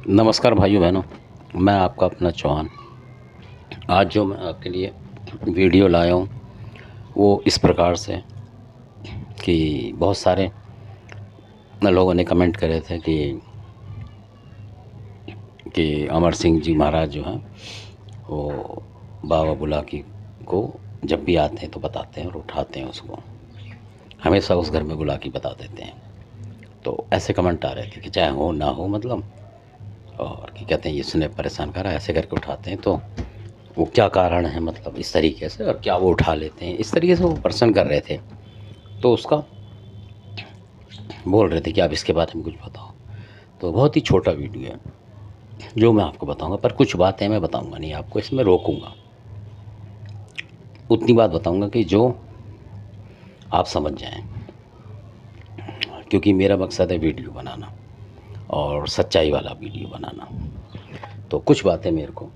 नमस्कार भाइयों बहनों। मैं आपका अपना चौहान। आज जो मैं आपके लिए वीडियो लाया हूँ वो इस प्रकार से कि बहुत सारे लोगों ने कमेंट करे थे कि अमर सिंह जी महाराज जो हैं वो बाबा बुलाकी को जब भी आते हैं तो बताते हैं और उठाते हैं उसको, हमेशा उस घर में बुलाकी बता देते हैं। तो ऐसे कमेंट आ रहे थे कि चाहे हो ना हो मतलब, और कि कहते हैं इसने परेशान करा, ऐसे करके उठाते हैं तो वो क्या कारण है, मतलब इस तरीके से, और क्या वो उठा लेते हैं, इस तरीके से वो प्रश्न कर रहे थे। तो उसका बोल रहे थे कि आप इसके बारे में कुछ बताओ। तो बहुत ही छोटा वीडियो है जो मैं आपको बताऊंगा, पर कुछ बातें मैं बताऊंगा नहीं आपको, इसमें रोकूंगा। उतनी बात बताऊंगा कि जो आप समझ जाएं, क्योंकि मेरा मकसद है वीडियो बनाना और सच्चाई वाला वीडियो बनाना। तो कुछ बातें मेरे को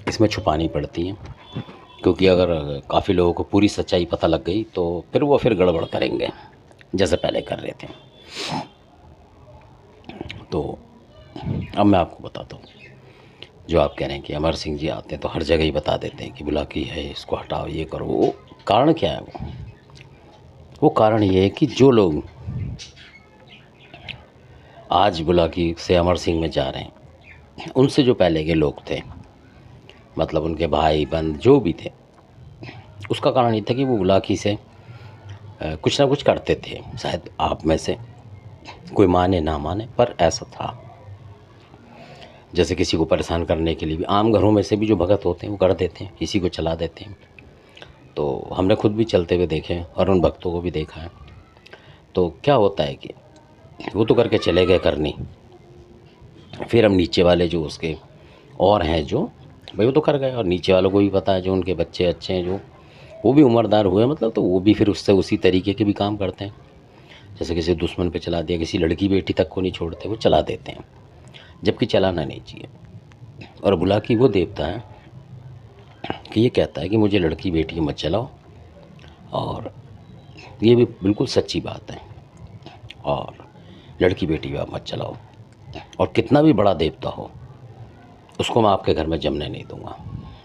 इसमें छुपानी पड़ती हैं, क्योंकि अगर काफ़ी लोगों को पूरी सच्चाई पता लग गई तो फिर गड़बड़ करेंगे जैसे पहले कर रहे थे। तो अब मैं आपको बताता हूँ। जो आप कह रहे हैं कि अमर सिंह जी आते हैं तो हर जगह ही बता देते हैं कि बुलाकी है, इसको हटाओ, ये करो, वो कारण क्या है? वो कारण ये है कि जो लोग आज बुलाकी से अमर सिंह में जा रहे हैं, उनसे जो पहले के लोग थे, मतलब उनके भाई बंद जो भी थे, उसका कारण ये था कि वो बुलाकी से कुछ ना कुछ करते थे। शायद आप में से कोई माने ना माने, पर ऐसा था। जैसे किसी को परेशान करने के लिए भी आम घरों में से भी जो भगत होते हैं वो कर देते हैं, किसी को चला देते हैं। तो हमने खुद भी चलते हुए देखे हैं और उन भक्तों को भी देखा है। तो क्या होता है कि वो तो करके चले गए करनी, फिर हम नीचे वाले जो उसके और हैं, जो भाई वो तो कर गए, और नीचे वालों को भी पता है, जो उनके बच्चे अच्छे हैं, जो वो भी उम्रदार हुए मतलब, तो वो भी फिर उससे उसी तरीके के भी काम करते हैं। जैसे किसी दुश्मन पे चला दिया, किसी लड़की बेटी तक को नहीं छोड़ते, वो चला देते हैं, जबकि चलाना नहीं चाहिए। और बुलाकी वो देवता है कि ये कहता है कि मुझे लड़की बेटी मत चलाओ, और ये भी बिल्कुल सच्ची बात है। और लड़की बेटी भी आप मत चलाओ, और कितना भी बड़ा देवता हो उसको मैं आपके घर में जमने नहीं दूंगा।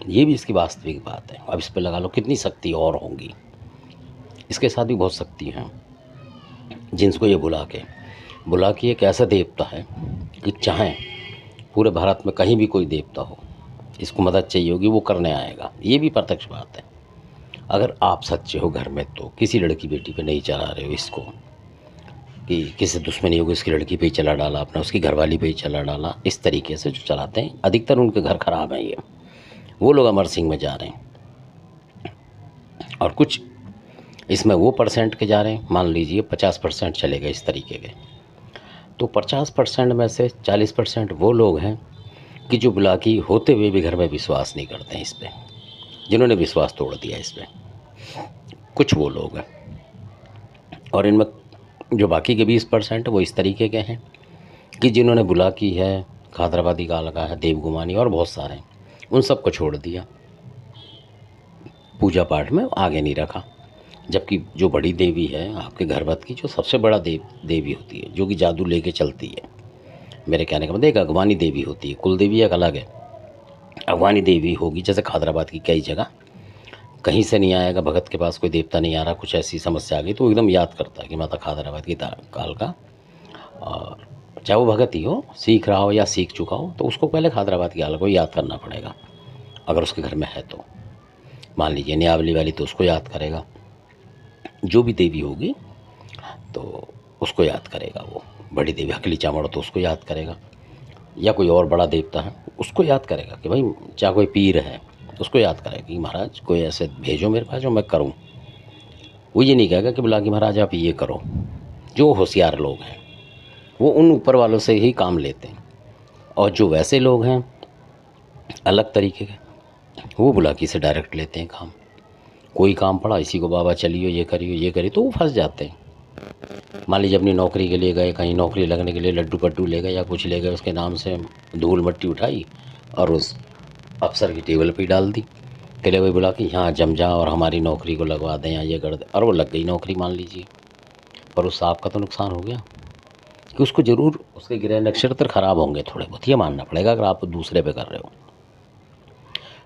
ये भी इसकी वास्तविक बात है। अब इस पे लगा लो कितनी शक्ति और होंगी, इसके साथ भी बहुत शक्ति है। जिनको ये बुला के एक ऐसा देवता है कि चाहे पूरे भारत में कहीं भी कोई देवता हो, इसको मदद चाहिए होगी वो करने आएगा। ये भी प्रत्यक्ष बात है। अगर आप सच्चे हो घर में तो किसी लड़की बेटी पे नहीं चला रहे हो इसको, कि किसी दुश्मनी होगी उसकी लड़की पे ही चला डाला आपने, उसकी घरवाली पे ही चला डाला, इस तरीके से जो चलाते हैं अधिकतर उनके घर खराब हैं। ये वो लोग अमर सिंह में जा रहे हैं, और कुछ इसमें वो परसेंट के जा रहे हैं। मान लीजिए 50% चले गए इस तरीके के, तो 50% में से 40% वो लोग हैं कि जो बुलाकी होते हुए भी घर में विश्वास नहीं करते हैं इस पर, जिन्होंने विश्वास तोड़ दिया इस पर। कुछ वो लोग हैं, और इनमें जो बाकी के 20% वो इस तरीके के हैं कि जिन्होंने बुलाकी है, खादराबादी का लगा है, देवगुमानी और बहुत सारे, उन सबको छोड़ दिया, पूजा पाठ में आगे नहीं रखा। जबकि जो बड़ी देवी है आपके घरवत की, जो सबसे बड़ा देवी होती है, जो कि जादू लेके चलती है, मेरे कहने का मतलब एक अगवानी देवी होती है। कुल देवी एक अलग है, अगवानी देवी होगी। जैसे खादराबाद की कई जगह कहीं से नहीं आएगा, भगत के पास कोई देवता नहीं आ रहा, कुछ ऐसी समस्या आ गई तो वो एकदम याद करता है कि माता खादराबाद की काल का, और चाहे वो भगत ही हो, सीख रहा हो या सीख चुका हो, तो उसको पहले खादराबाद की काल को याद करना पड़ेगा। अगर उसके घर में है तो मान लीजिए नियावली वाली, तो उसको याद करेगा। जो भी देवी होगी तो उसको याद करेगा। वो बड़ी देवी हकली चामड़ तो उसको याद करेगा, या कोई और बड़ा देवता है उसको याद करेगा कि भाई, चाहे कोई पीर है उसको याद करेगा कि महाराज कोई ऐसे भेजो मेरे पास जो मैं करूं। वो ये नहीं कहेगा कि बुला कि महाराज आप ये करो। जो होशियार लोग हैं वो उन ऊपर वालों से ही काम लेते हैं, और जो वैसे लोग हैं अलग तरीके के, वो बुलाकी से डायरेक्ट लेते हैं काम। कोई काम पड़ा, इसी को बाबा चलियो, ये करियो, ये करिए, तो वो फंस जाते हैं। मान लीजिए अपनी नौकरी के लिए गए, कहीं नौकरी लगने के लिए लड्डू पड्डू ले गए या कुछ ले गए, उसके नाम से धूल मट्टी उठाई और उस अफसर की टेबल पे ही डाल दी, पहले वही बोला कि यहाँ जम जा और हमारी नौकरी को लगवा दें या ये कर दें, और वो लग गई नौकरी मान लीजिए, पर उस सांप का तो नुकसान हो गया। कि उसको ज़रूर उसके ग्रह नक्षत्र खराब होंगे थोड़े बहुत, ये मानना पड़ेगा अगर आप दूसरे पे कर रहे हो।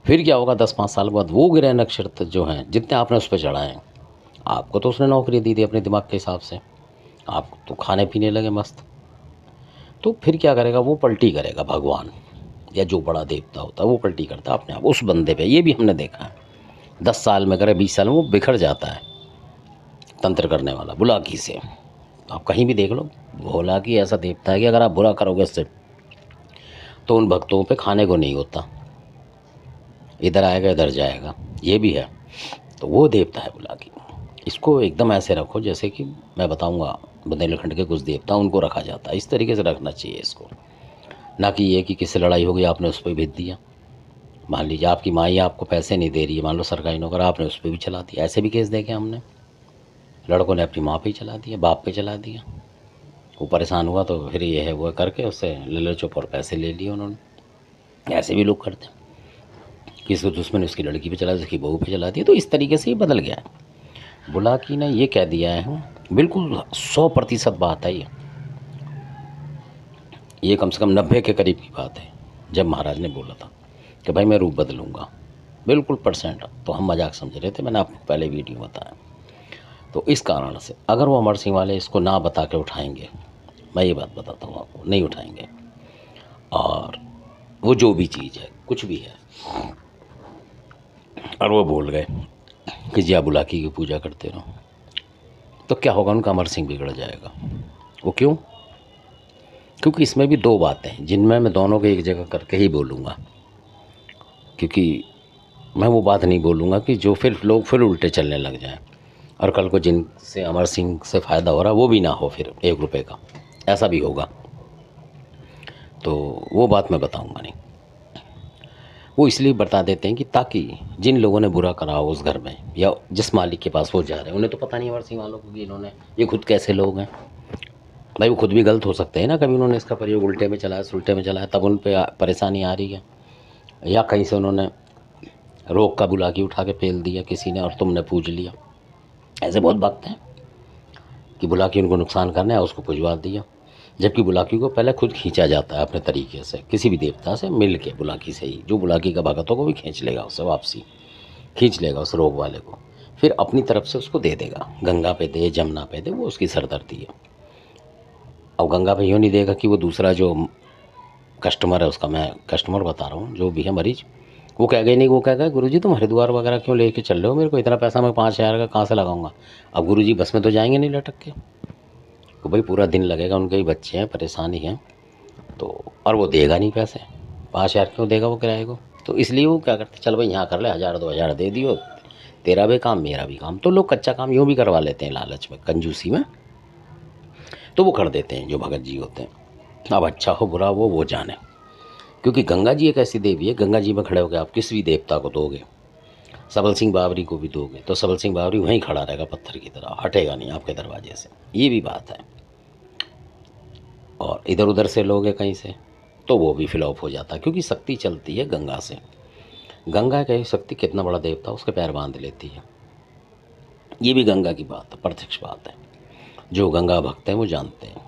फिर क्या होगा 10-5 साल बाद वो ग्रह नक्षत्र जो हैं जितने आपने उस पर चढ़ाए हैं, आपको तो उसने नौकरी दी थी अपने दिमाग के हिसाब से, आप तो खाने पीने लगे मस्त। तो फिर क्या करेगा वो, पलटी करेगा भगवान या जो बड़ा देवता होता है वो पलटी करता है अपने आप उस बंदे पे। ये भी हमने देखा है, 10 साल में करे 20 साल में वो बिखर जाता है तंत्र करने वाला बुलाकी से। आप कहीं भी देख लो, भोला की ऐसा देवता है कि अगर आप बुरा करोगे उससे तो उन भक्तों पे खाने को नहीं होता, इधर आएगा इधर जाएगा, ये भी है। तो वो देवता है बुलाकी। इसको एकदम ऐसे रखो जैसे कि मैं बताऊंगा बुंदेलखंड के कुछ देवता उनको रखा जाता है, इस तरीके से रखना चाहिए इसको। ना कि ये कि किससे लड़ाई हो गई आपने उस पर भेज दिया। मान लीजिए आपकी माँ ही आपको पैसे नहीं दे रही है, मान लो सरकारी नौकर, आपने उस पर भी चला दिया। ऐसे भी केस देखे हमने, लड़कों ने अपनी माँ पे ही चला दिया, बाप पे चला दिया। वो परेशान हुआ तो फिर ये है वो करके उससे लल्ले चुप और पैसे ले लिए उन्होंने। ऐसे भी लोग करते हैं, किसी दुश्मन उसकी लड़की पे चला, उसकी बहू पे चला दिया। तो इस तरीके से ये बदल गया है। बुलाकी ने ये कह दिया है, बिल्कुल 100% बात है ये कम से कम 90 के करीब की बात है, जब महाराज ने बोला था कि भाई मैं रूप बदलूंगा, बिल्कुल परसेंट। तो हम मजाक समझ रहे थे, मैंने आपको पहले वीडियो बताया। तो इस कारण से अगर वो अमर सिंह वाले इसको ना बता के उठाएंगे, मैं ये बात बताता हूँ आपको, नहीं उठाएंगे, और वो जो भी चीज़ है कुछ भी है और वो बोल गए कि जी आप बुलाकी की पूजा करते रहो, तो क्या होगा, उनका अमर सिंह बिगड़ जाएगा। वो क्यों? क्योंकि इसमें भी दो बातें हैं जिनमें मैं दोनों को एक जगह करके ही बोलूँगा, क्योंकि मैं वो बात नहीं बोलूँगा कि जो फिर लोग फिर उल्टे चलने लग जाएं और कल को जिनसे अमर सिंह से फ़ायदा हो रहा वो भी ना हो फिर 1 रुपये का, ऐसा भी होगा। तो वो बात मैं बताऊँगा नहीं, वो इसलिए बता देते हैं कि ताकि जिन लोगों ने बुरा करा हो उस घर में या जिस मालिक के पास वो जा रहे हैं, उन्हें तो पता नहीं अमर सिंह वालों को कि इन्होंने, ये खुद कैसे लोग हैं भाई, वो खुद भी गलत हो सकते हैं ना, कभी उन्होंने इसका प्रयोग उल्टे में चलाया सुलटे में चलाया तब उन पर परेशानी आ रही है, या कहीं से उन्होंने रोक का बुलाकी उठा के पेल दिया किसी ने और तुमने पूज लिया। ऐसे बहुत भक्त हैं कि बुलाकी उनको नुकसान करना है उसको पुजवा दिया, जबकि बुलाकी को पहले खुद खींचा जाता है अपने तरीके से, किसी भी देवता से मिल के बुलाकी से ही, जो बुलाकी का भगत होगा वो भी खींच लेगा उससे, वापसी खींच लेगा उस रोग वाले को, फिर अपनी तरफ से उसको दे देगा। गंगा पे दे, जमुना पे दे, वो उसकी सरदर्दी है। अब गंगा पे यूँ नहीं देगा कि वो दूसरा जो कस्टमर है उसका, मैं कस्टमर बता रहा हूँ, जो भी है मरीज, वो कहेगा ही नहीं, वो कहेगा गुरुजी तुम हरिद्वार वगैरह क्यों लेके चल रहे हो, मेरे को इतना पैसा मैं 5,000 का कहाँ से लगाऊंगा। अब गुरुजी बस में तो जाएंगे नहीं लटक के, तो भाई पूरा दिन लगेगा, उनके ही बच्चे हैं, परेशानी है, तो और वो देगा नहीं पैसे, 5,000 क्यों देगा वो किराए को। तो इसलिए वो क्या करते, चल भाई यहाँ कर ले, 1,000-2,000 दे दियो, तेरा भी काम मेरा भी काम। तो लोग कच्चा काम यूँ भी करवा लेते हैं लालच में, कंजूसी में, तो वो कर देते हैं जो भगत जी होते हैं। अब अच्छा हो बुरा वो जाने, क्योंकि गंगा जी एक ऐसी देवी है, गंगा जी में खड़े होकर आप किसी भी देवता को दोगे, सबल सिंह बावरी को भी दोगे तो सबल सिंह बावरी वहीं खड़ा रहेगा पत्थर की तरह, हटेगा नहीं आपके दरवाजे से, ये भी बात है। और इधर उधर से लोगे कहीं से तो वो भी फ्लॉप हो जाता है, क्योंकि शक्ति चलती है गंगा से। गंगा की शक्ति, कितना बड़ा देवता उसके पैर बांध लेती है, ये भी गंगा की बात है, प्रत्यक्ष बात है। जो गंगा भक्त हैं वो जानते हैं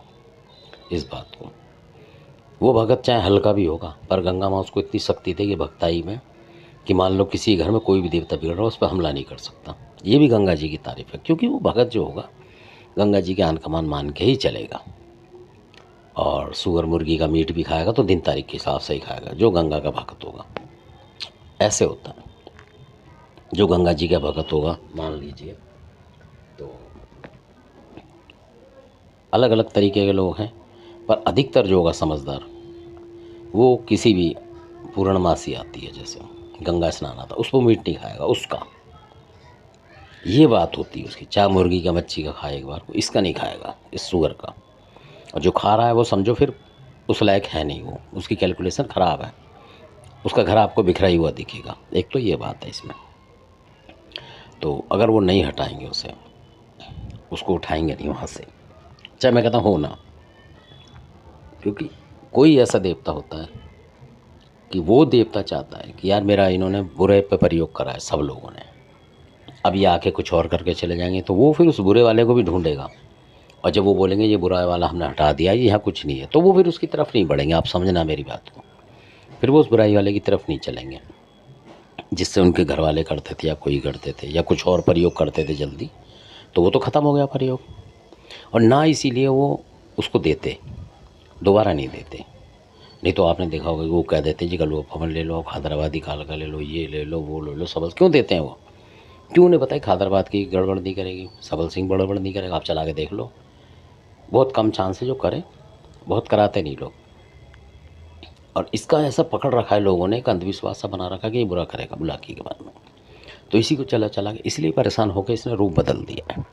इस बात को। वो भगत चाहे हल्का भी होगा, पर गंगा माँ उसको इतनी शक्ति थी कि भक्ताई में, कि मान लो किसी घर में कोई भी देवता बिगड़ रहा हो उस पर हमला नहीं कर सकता। ये भी गंगा जी की तारीफ है, क्योंकि वो भगत जो होगा गंगा जी के आन कमान मान के ही चलेगा। और सुअर मुर्गी का मीट भी खाएगा तो दिन तारीख के हिसाब से ही खाएगा, जो गंगा का भगत होगा। ऐसे होता है, जो गंगा जी का भगत होगा मान लीजिए, तो अलग अलग तरीके के लोग हैं, पर अधिकतर जो होगा समझदार, वो किसी भी पूर्णमासी आती है जैसे गंगा स्नान आता, उस पर मीट नहीं खाएगा उसका, ये बात होती है उसकी। चाहे मुर्गी का मच्छी का खाए एक बार को, इसका नहीं खाएगा, इस सुअर का। और जो खा रहा है वो समझो फिर उस लायक है नहीं, वो उसकी कैलकुलेशन ख़राब है, उसका घर आपको बिखरा ही हुआ दिखेगा। एक तो ये बात है इसमें। तो अगर वो नहीं हटाएंगे उसे, उसको उठाएंगे नहीं वहाँ से, चाहे मैं कहता हूँ ना, क्योंकि कोई ऐसा देवता होता है कि वो देवता चाहता है कि यार मेरा इन्होंने बुरे पे प्रयोग करा है सब लोगों ने, अब ये आके कुछ और करके चले जाएंगे, तो वो फिर उस बुरे वाले को भी ढूंढेगा और जब वो बोलेंगे ये बुरा वाला हमने हटा दिया, ये यहाँ कुछ नहीं है, तो वो फिर उसकी तरफ नहीं बढ़ेंगे। आप समझना मेरी बात को, फिर वो उस बुराई वाले की तरफ नहीं चलेंगे जिससे उनके घर वाले करते थे या कोई करते थे या कुछ और प्रयोग करते थे जल्दी, तो वो तो ख़त्म हो गया प्रयोग। और ना इसीलिए वो उसको देते, दोबारा नहीं देते। नहीं तो आपने देखा होगा कि वो कह देते जी कल पवन ले लो, खादराबादी काल का ले लो, ये ले लो, वो ले लो, सबल क्यों देते हैं वो? क्यों? उन्हें पता है खादराबाद की गड़बड़ नहीं करेगी, सबल सिंह गड़बड़ नहीं करेगा। आप चला के देख लो, बहुत कम चांस है जो करे, बहुत कराते नहीं लोग। और इसका ऐसा पकड़ रखा है लोगों ने, एक अंधविश्वास सा बना रखा कि ये बुरा करेगा बुलाकी के बारे में, तो इसी को चला चला के इसलिए परेशान होकर इसने रूप बदल दिया है।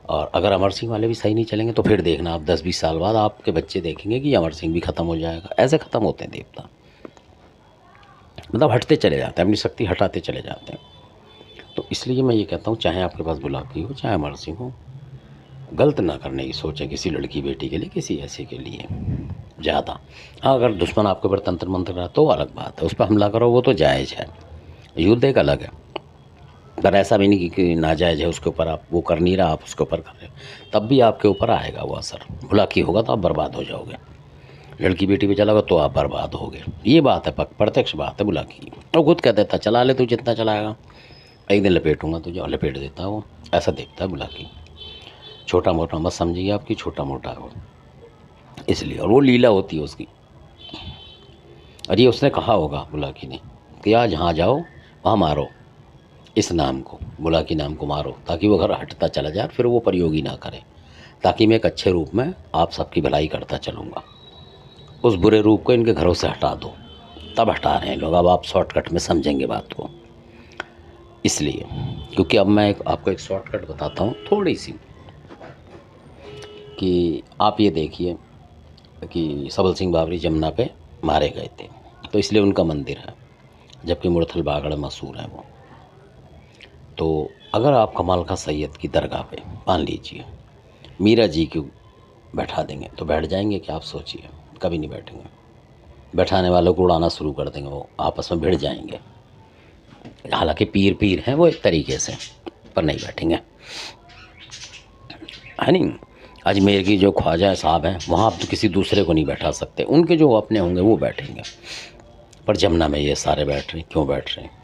और अगर अमर सिंह वाले भी सही नहीं चलेंगे तो फिर देखना आप 10-20 साल बाद आपके बच्चे देखेंगे कि अमर सिंह भी ख़त्म हो जाएगा। ऐसे ख़त्म होते हैं देवता, मतलब हटते चले जाते हैं, अपनी शक्ति हटाते चले जाते हैं। तो इसलिए मैं ये कहता हूँ, चाहे आपके पास बुलाकी हो, चाहे अमर सिंह हो, गलत ना करने की सोचें किसी लड़की बेटी के लिए, किसी ऐसे के लिए ज़्यादा। हाँ, अगर दुश्मन आपके ऊपर तंत्र मंत्र रहा तो अलग बात है, उस पर हमला करो, वो तो जायज़ है, युद्ध एक अलग है। पर ऐसा भी नहीं कि नाजायज़ है उसके ऊपर, आप वो कर नहीं रहा, आप उसके ऊपर कर रहे हो, तब भी आपके ऊपर आएगा वो असर। बुलाकी होगा तो आप बर्बाद हो जाओगे, लड़की बेटी पे चलाओगे तो आप बर्बाद होगे। ये बात है, प्रत्यक्ष बात है बुलाकी। और खुद कह देता चला ले तू जितना चलाएगा, एक दिन लपेटूंगा तुझे, और लपेट देता है वो। ऐसा देखता है बुलाकी, छोटा मोटा मत समझिए आपकी, छोटा मोटा है वो इसलिए। और वो लीला होती है उसकी। और ये उसने कहा होगा बुलाकी ने कि आज जहाँ जाओ वहाँ मारो इस नाम को, बुलाकी नाम को मारो, ताकि वो घर हटता चला जाए, फिर वो प्रयोगी ना करे, ताकि मैं एक अच्छे रूप में आप सबकी भलाई करता चलूँगा। उस बुरे रूप को इनके घरों से हटा दो, तब हटा रहे हैं लोग। अब आप शॉर्टकट में समझेंगे बात को, इसलिए क्योंकि अब मैं आपको एक शॉर्टकट बताता हूँ थोड़ी सी, कि आप ये देखिए कि सबल सिंह बाबरी जमुना पे मारे गए थे, तो इसलिए उनका मंदिर है, जबकि मुरथल बागड़ मशहूर है वो। तो अगर आप कमाल का सैयद की दरगाह पे मान लीजिए मीरा जी को बैठा देंगे तो बैठ जाएंगे क्या? आप सोचिए, कभी नहीं बैठेंगे। बैठाने वालों को उड़ाना शुरू कर देंगे, वो आपस में भिड़ जाएंगे। हालांकि पीर पीर हैं वो एक तरीके से, पर नहीं बैठेंगे, है नहीं। अजमेर की जो ख्वाजा साहब हैं वहाँ आप तो किसी दूसरे को नहीं बैठा सकते, उनके जो अपने होंगे वो बैठेंगे। पर जमुना में ये सारे बैठ रहे हैं, क्यों बैठ रहे हैं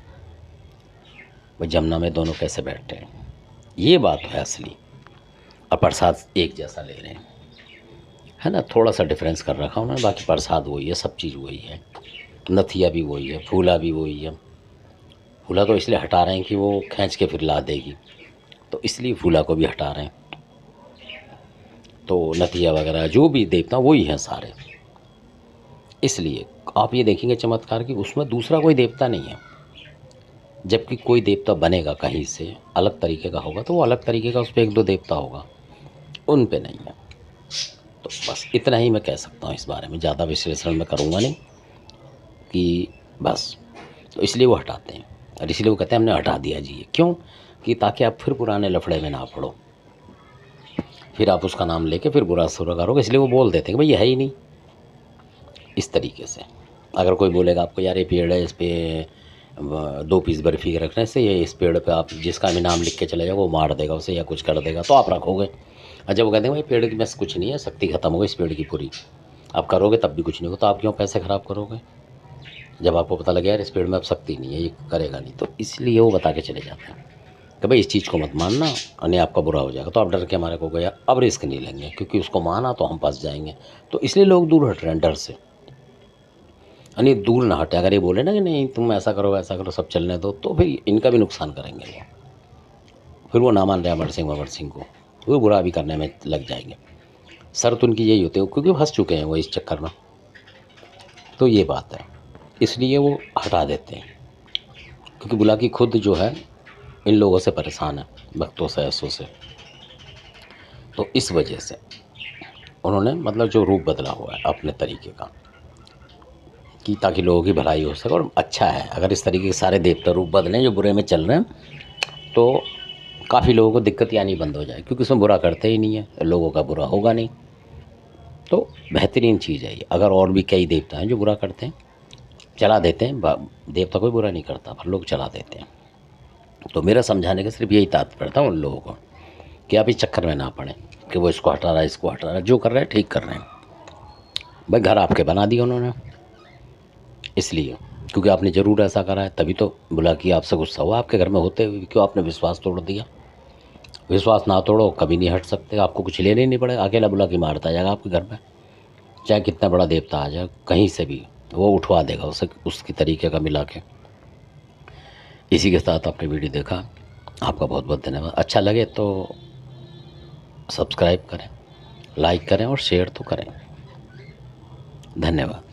भाई? जमुना में दोनों कैसे बैठते हैं? ये बात है असली। और प्रसाद एक जैसा ले रहे हैं, है ना, थोड़ा सा डिफरेंस कर रखा उन्होंने, बाकी प्रसाद वही है, सब चीज़ वही है, नथिया भी वही है, फूला भी वही है। फूला तो इसलिए हटा रहे हैं कि वो खींच के फिर ला देगी, तो इसलिए फूला को भी हटा रहे हैं। तो नथिया वगैरह जो भी देवता वही हैं सारे। इसलिए आप ये देखेंगे चमत्कार कि उसमें दूसरा कोई देवता नहीं है, जबकि कोई देवता बनेगा कहीं से अलग तरीके का होगा तो वो अलग तरीके का, उस पर 1-2 देवता होगा, उन पे नहीं है। तो बस इतना ही मैं कह सकता हूँ इस बारे में, ज़्यादा विश्लेषण मैं करूँगा नहीं कि बस। तो इसलिए वो हटाते हैं, और इसलिए वो कहते हैं हमने हटा दिया जी। क्यों? कि ताकि आप फिर पुराने लफड़े में ना पड़ो, फिर आप उसका नाम लेके फिर बुरा सुरा करोगे। इसलिए वो बोल देते हैं कि भाई ये है ही नहीं, इस तरीके से। अगर कोई बोलेगा आपको यार ये पेड़ है, इस पे 2 पीस बर्फ़ी के रखने से, ये इस पेड़ पे आप जिसका भी नाम लिख के चले जाओ वो मार देगा उसे या कुछ कर देगा, तो आप रखोगे। और जब वो कहते हैं भाई पेड़ की बस कुछ नहीं है, शक्ति ख़त्म हो गई इस पेड़ की पूरी, आप करोगे तब भी कुछ नहीं होगा, तो आप क्यों पैसे ख़राब करोगे? जब आपको पता लगे यार इस पेड़ में अब शक्ति नहीं है, ये करेगा नहीं, तो इसलिए वो बता के चले जाते हैं कि भाई इस चीज़ को मत मानना और नहीं आपका बुरा हो जाएगा। तो आप डर के हमारे को गया, अब रिस्क नहीं लेंगे क्योंकि उसको माना तो हम फंस जाएंगे। तो इसलिए लोग दूर हट रहे हैं डर से, यानी दूर ना हटे। अगर ये बोले ना कि नहीं तुम ऐसा करो वैसा करो सब चलने दो, तो फिर इनका भी नुकसान करेंगे वो, फिर वो ना मान रहे अमर सिंह को, वो बुरा भी करने में लग जाएंगे। शर्त उनकी यही होती है क्योंकि फंस चुके हैं वो इस चक्कर में। तो ये बात है, इसलिए वो हटा देते हैं, क्योंकि बुलाकी खुद जो है इन लोगों से परेशान है, भक्तों से ऐसों से। तो इस वजह से उन्होंने मतलब जो रूप बदला हुआ है अपने तरीके का, कि ताकि लोगों की भलाई हो सके। और अच्छा है अगर इस तरीके के सारे देवता रूप बदलें जो बुरे में चल रहे हैं, तो काफ़ी लोगों को दिक्कत आनी बंद हो जाए, क्योंकि उसमें बुरा करते ही नहीं है, लोगों का बुरा होगा नहीं। तो बेहतरीन चीज़ है ये। अगर और भी कई देवता हैं जो बुरा करते हैं, चला देते हैं, देवता कोई बुरा नहीं करता पर लोग चला देते हैं। तो मेरा समझाने का सिर्फ यही तात्पर्य था उन लोगों को कि आप इस चक्कर में ना पड़ें। कि वो इसको हटा रहा है, इसको हटा रहा है। जो कर रहे हैं ठीक कर रहे हैं भाई। घर आपके बना दिया उन्होंने, इसलिए क्योंकि आपने ज़रूर ऐसा करा है, तभी तो बुला किया। आपसे गुस्सा हुआ आपके घर में होते हुए, क्यों आपने विश्वास तोड़ दिया। विश्वास ना तोड़ो, कभी नहीं हट सकते। आपको कुछ लेने ही नहीं पड़ेगा, अकेला बुला के मारता जाएगा आपके घर में, चाहे कितना बड़ा देवता आ जाए कहीं से भी, वो उठवा देगा उसे उसकी तरीके का मिला के। इसी के साथ आपने वीडियो देखा, आपका बहुत बहुत धन्यवाद। अच्छा लगे तो सब्सक्राइब करें, लाइक करें और शेयर तो करें। धन्यवाद।